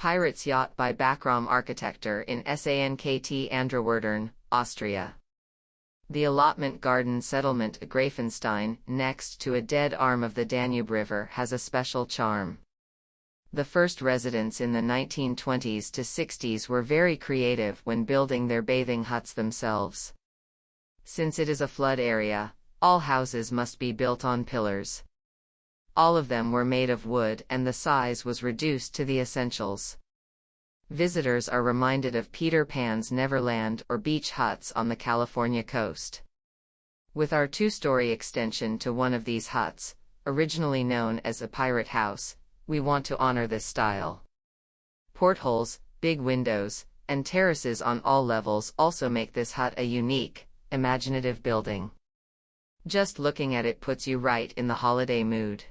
Pirates Yacht by Backraum Architektur in SANKT ANDRÄ-WÖRDERN, Austria. The allotment garden settlement Greifenstein, next to a dead arm of the Danube River, has a special charm. The first residents in the 1920s to 60s were very creative when building their bathing huts themselves. Since it is a flood area, all houses must be built on pillars. All of them were made of wood and the size was reduced to the essentials. Visitors are reminded of Peter Pan's Neverland or beach huts on the California coast. With our two-story extension to one of these huts, originally known as a pirate house, we want to honor this style. Portholes, big windows, and terraces on all levels also make this hut a unique, imaginative building. Just looking at it puts you right in the holiday mood.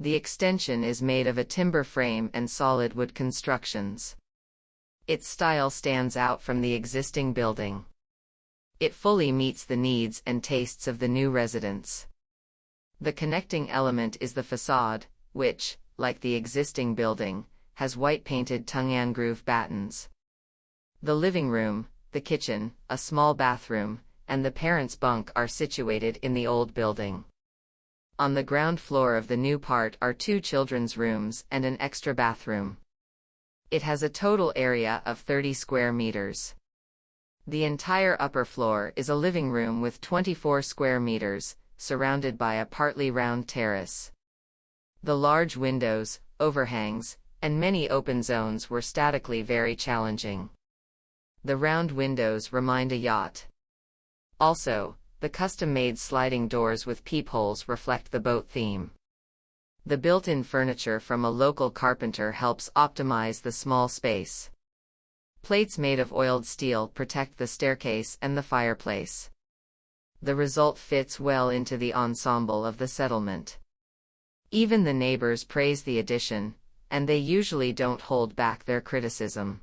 The extension is made of a timber frame and solid wood constructions. Its style stands out from the existing building. It fully meets the needs and tastes of the new residents. The connecting element is the facade, which, like the existing building, has white painted tongue-and groove battens. The living room, the kitchen, a small bathroom, and the parents' bunk are situated in the old building. On the ground floor of the new part are 2 children's rooms and an extra bathroom. It has a total area of 30 square meters. The entire upper floor is a living room with 24 square meters, surrounded by a partly round terrace. The large windows, overhangs, and many open zones were statically very challenging. The round windows remind a yacht. Also, the custom-made sliding doors with peepholes reflect the boat theme. The built-in furniture from a local carpenter helps optimize the small space. Plates made of oiled steel protect the staircase and the fireplace. The result fits well into the ensemble of the settlement. Even the neighbors praise the addition, and they usually don't hold back their criticism.